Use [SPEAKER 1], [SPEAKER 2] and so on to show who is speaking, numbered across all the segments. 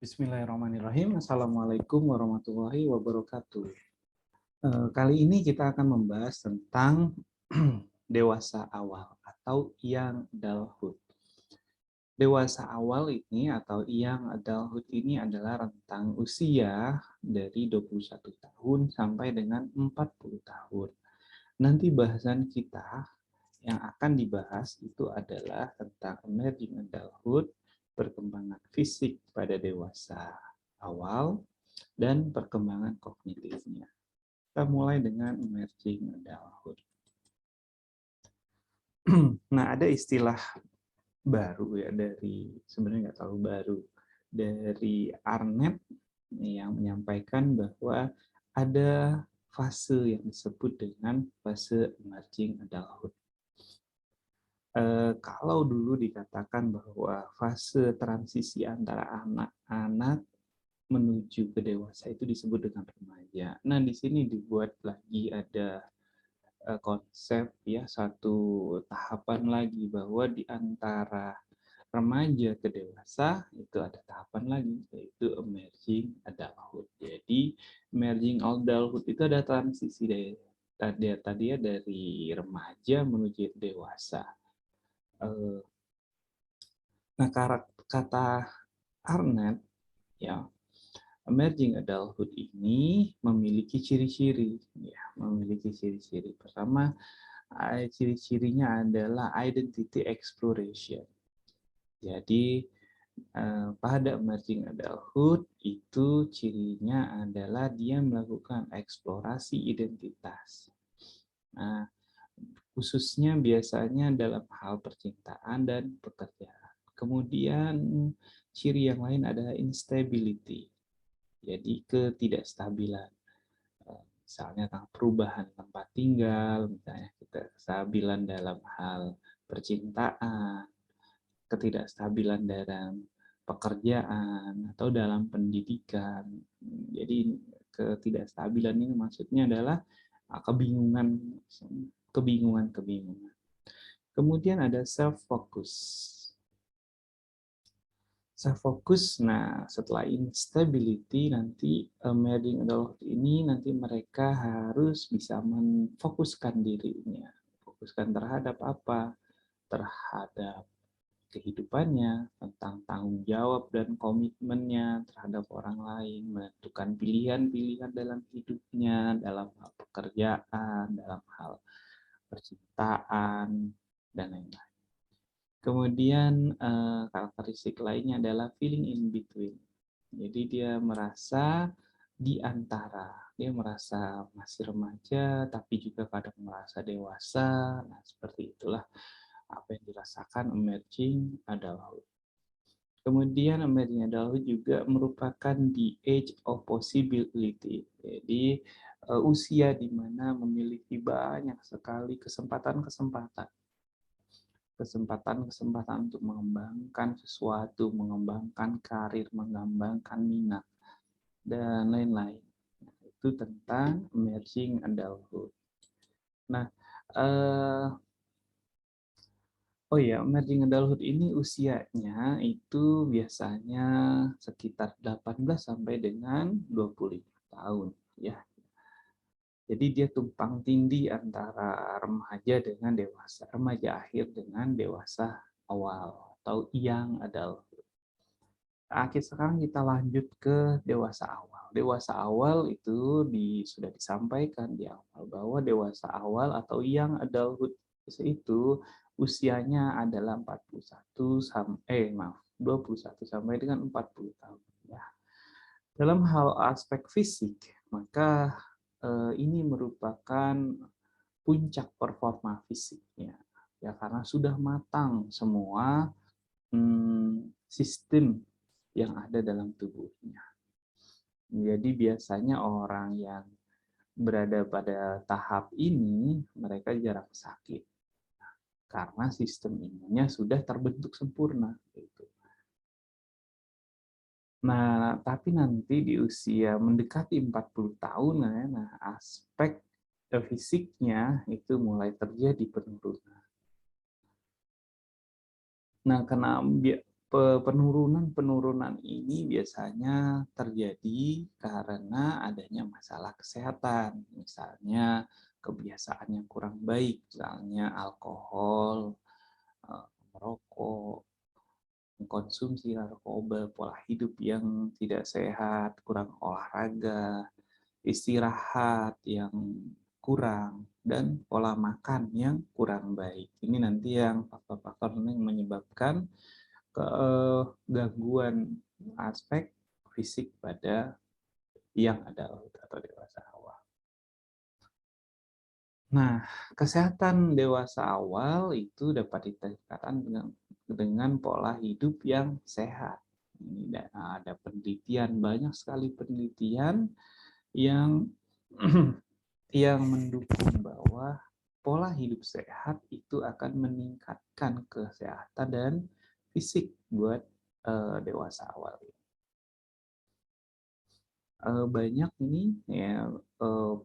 [SPEAKER 1] Bismillahirrahmanirrahim. Assalamualaikum warahmatullahi wabarakatuh. Kali ini kita akan membahas tentang dewasa awal atau young adulthood. Dewasa awal ini atau young adulthood ini adalah rentang usia dari 21 tahun sampai dengan 40 tahun. Nanti bahasan kita yang akan dibahas itu adalah tentang emerging adulthood, perkembangan fisik pada dewasa awal, dan perkembangan kognitifnya. Kita mulai dengan emerging adulthood. Nah, ada istilah baru ya sebenarnya nggak terlalu baru, dari Arnett yang menyampaikan bahwa ada fase yang disebut dengan fase emerging adulthood. Kalau dulu dikatakan bahwa fase transisi antara anak-anak menuju ke dewasa itu disebut dengan remaja. Nah, di sini dibuat lagi ada konsep ya, satu tahapan lagi bahwa di antara remaja ke dewasa itu ada tahapan lagi, yaitu emerging adulthood. Jadi emerging adulthood itu ada transisi tadi ya, dari remaja menuju dewasa. Nah, kata Arnett ya, emerging adulthood ini memiliki ciri-ciri ya, memiliki ciri-ciri. Pertama, ciri-cirinya adalah identity exploration. Jadi pada emerging adulthood itu cirinya adalah dia melakukan eksplorasi identitas. Nah, khususnya biasanya dalam hal percintaan dan pekerjaan. Kemudian ciri yang lain adalah instability, jadi ketidakstabilan. Misalnya tentang perubahan tempat tinggal, misalnya ketidakstabilan dalam hal percintaan, ketidakstabilan dalam pekerjaan atau dalam pendidikan. Jadi ketidakstabilan ini maksudnya adalah kebingungan. Kemudian ada self-focus. Self-focus, nah setelah instability nanti emerging adulthood ini nanti mereka harus bisa memfokuskan dirinya. Fokuskan terhadap apa? Terhadap kehidupannya, tentang tanggung jawab dan komitmennya terhadap orang lain, menentukan pilihan-pilihan dalam hidupnya, dalam hal pekerjaan, dalam hal percintaan, dan lain-lain. Kemudian karakteristik lainnya adalah feeling in between. Jadi dia merasa di antara, dia merasa masih remaja tapi juga kadang merasa dewasa. Nah, seperti itulah apa yang dirasakan emerging adulthood. Kemudian emerging adulthood juga merupakan the age of possibility. Jadi usia di mana memiliki banyak sekali kesempatan-kesempatan untuk mengembangkan sesuatu, mengembangkan karir, mengembangkan minat, dan lain-lain. Itu tentang emerging adulthood. Nah, emerging adulthood ini usianya itu biasanya sekitar 18 sampai dengan 25 tahun ya. Jadi dia tumpang tindih antara remaja dengan dewasa, remaja akhir dengan dewasa awal atau young adulthood. Sekarang kita lanjut ke dewasa awal. Dewasa awal itu sudah disampaikan di awal bahwa dewasa awal atau young adulthood itu usianya adalah 21 sampai dengan 40 tahun ya. Dalam hal aspek fisik, maka ini merupakan puncak performa fisiknya ya, karena sudah matang semua sistem yang ada dalam tubuhnya. Jadi biasanya orang yang berada pada tahap ini mereka jarang sakit karena sistem imunnya sudah terbentuk sempurna gitu. Nah, tapi nanti di usia mendekati 40 tahun, nah aspek fisiknya itu mulai terjadi penurunan. Nah, penurunan ini biasanya terjadi karena adanya masalah kesehatan, misalnya kebiasaan yang kurang baik, misalnya alkohol, merokok, mengkonsumsi narkoba, pola hidup yang tidak sehat, kurang olahraga, istirahat yang kurang, dan pola makan yang kurang baik. Ini nanti yang faktor-faktor yang menyebabkan gangguan aspek fisik pada yang adult atau dewasa awal. Nah, kesehatan dewasa awal itu dapat ditingkatkan dengan pola hidup yang sehat. Ini ada penelitian, banyak sekali penelitian yang yang mendukung bahwa pola hidup sehat itu akan meningkatkan kesehatan dan fisik buat dewasa awal. Banyak nih ya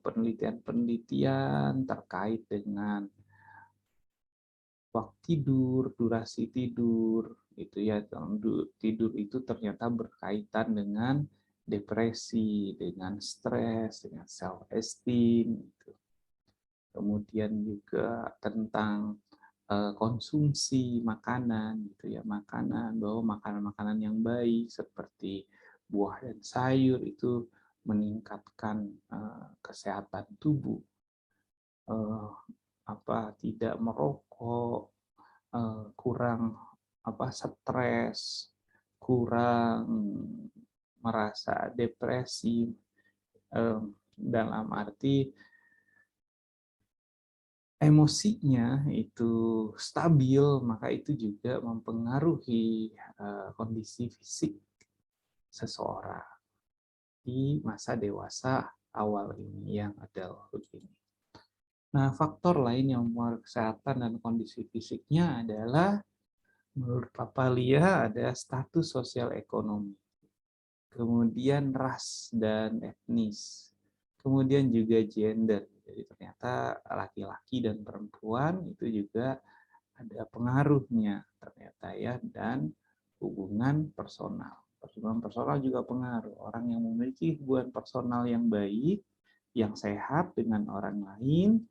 [SPEAKER 1] penelitian-penelitian terkait dengan waktu tidur, durasi tidur, itu ya. Tidur itu ternyata berkaitan dengan depresi, dengan stres, dengan self esteem. Gitu. Kemudian juga tentang konsumsi makanan, gitu ya, makanan, bahwa makanan-makanan yang baik seperti buah dan sayur itu meningkatkan kesehatan tubuh. Tidak merokok, kurang stres, kurang merasa depresi, dalam arti emosinya itu stabil, maka itu juga mempengaruhi kondisi fisik seseorang di masa dewasa awal ini, yang adulthood ini. Nah, faktor lain yang mempengaruhi kesehatan dan kondisi fisiknya adalah, menurut Papalia, ada status sosial ekonomi, kemudian ras dan etnis, kemudian juga gender. Jadi ternyata laki-laki dan perempuan itu juga ada pengaruhnya ternyata ya, dan hubungan personal. Hubungan personal juga pengaruh. Orang yang memiliki hubungan personal yang baik, yang sehat dengan orang lain,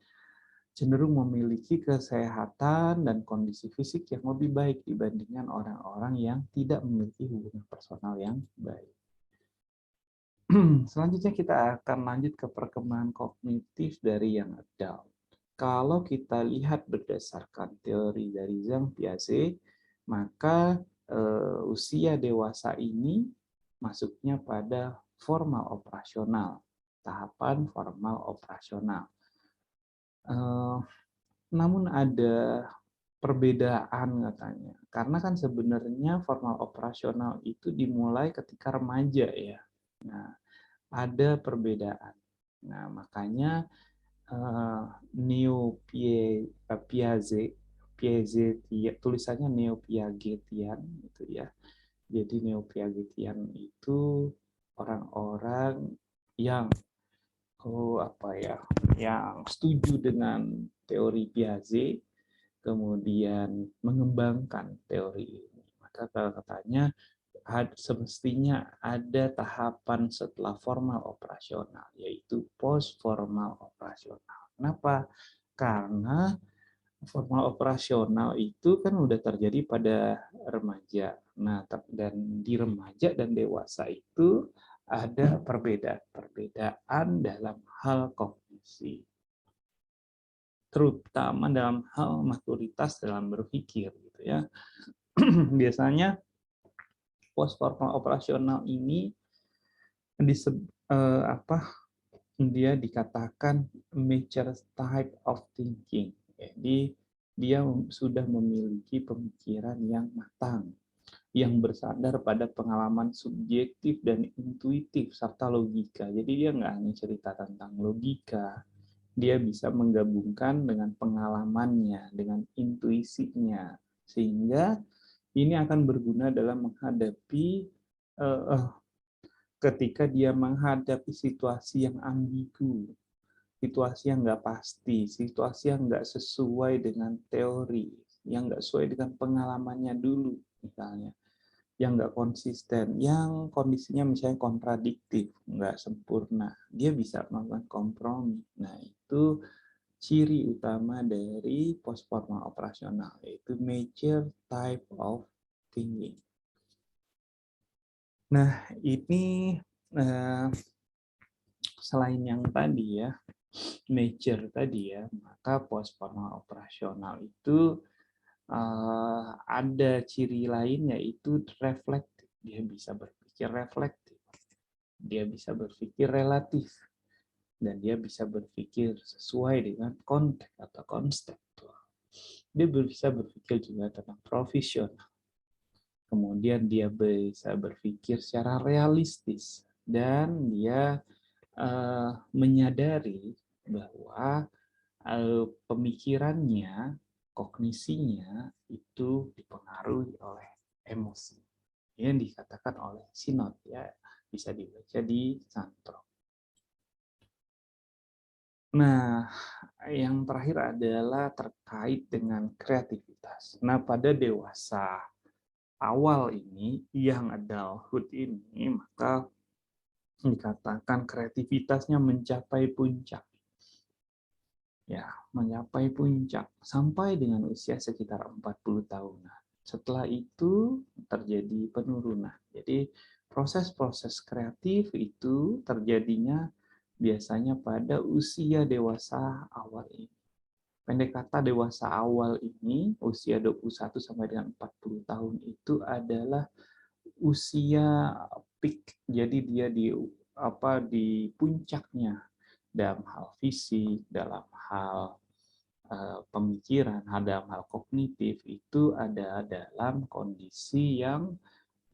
[SPEAKER 1] cenderung memiliki kesehatan dan kondisi fisik yang lebih baik dibandingkan orang-orang yang tidak memiliki hubungan personal yang baik. Selanjutnya kita akan lanjut ke perkembangan kognitif dari yang adult. Kalau kita lihat berdasarkan teori dari Jean Piaget, maka usia dewasa ini masuknya pada formal operasional, tahapan formal operasional. Namun ada perbedaan katanya, karena kan sebenarnya formal operasional itu dimulai ketika remaja ya. Nah, ada perbedaan. Nah, makanya Piaget, tulisannya neo-Piagetian gitu ya. Jadi neo-Piagetian itu orang-orang yang yang setuju dengan teori Piaget, kemudian mengembangkan teori ini. Maka katanya semestinya ada tahapan setelah formal operasional, yaitu post formal operasional. Kenapa? Karena formal operasional itu kan udah terjadi pada remaja. Nah, dan di remaja dan dewasa itu ada perbedaan dalam hal kognisi, terutama dalam hal maturitas dalam berpikir gitu ya. Biasanya post formal operasional ini dia dikatakan mature type of thinking. Jadi dia sudah memiliki pemikiran yang matang, yang bersandar pada pengalaman subjektif dan intuitif serta logika. Jadi dia nggak hanya cerita tentang logika, dia bisa menggabungkan dengan pengalamannya, dengan intuisinya, sehingga ini akan berguna dalam menghadapi ketika dia menghadapi situasi yang ambigu, situasi yang nggak pasti, situasi yang nggak sesuai dengan teori, yang nggak sesuai dengan pengalamannya dulu, misalnya. yang nggak konsisten, yang kondisinya misalnya kontradiktif, nggak sempurna, dia bisa melakukan kompromi. Nah, itu ciri utama dari post formal operasional, yaitu mature type of thinking. Nah, ini selain yang tadi ya, mature tadi ya, maka post formal operasional itu ada ciri lain yaitu reflektif. Dia bisa berpikir reflektif, dia bisa berpikir relatif, dan dia bisa berpikir sesuai dengan konteks atau konseptual. Dia bisa berpikir juga tentang profesional. Kemudian dia bisa berpikir secara realistis dan dia menyadari bahwa pemikirannya, kognisinya itu dipengaruhi oleh emosi yang dikatakan oleh Sinot, ya, bisa dibaca di Santro. Nah, yang terakhir adalah terkait dengan kreativitas. Nah, pada dewasa awal ini, yang adulthood ini, maka dikatakan kreativitasnya mencapai puncak. Ya, mencapai puncak sampai dengan usia sekitar 40 tahunan. Setelah itu terjadi penurunan. Jadi proses-proses kreatif itu terjadinya biasanya pada usia dewasa awal ini. Pendek kata dewasa awal ini, usia 21 sampai dengan 40 tahun itu adalah usia peak. Jadi dia di puncaknya dalam hal fisik, dalam hal pemikiran, dalam hal kognitif itu ada dalam kondisi yang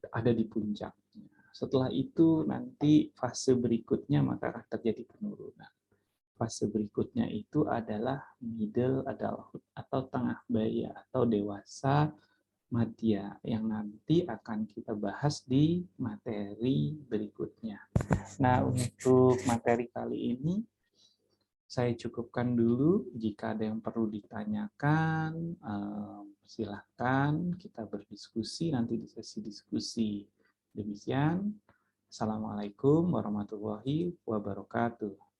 [SPEAKER 1] ada di puncaknya. Setelah itu nanti fase berikutnya maka akan terjadi penurunan. Fase berikutnya itu adalah middle adulthood atau tengah baya atau dewasa madya yang nanti akan kita bahas di materi berikutnya. Nah, untuk materi kali ini saya cukupkan dulu. Jika ada yang perlu ditanyakan, silakan kita berdiskusi nanti di sesi diskusi. Demikian, Assalamualaikum warahmatullahi wabarakatuh.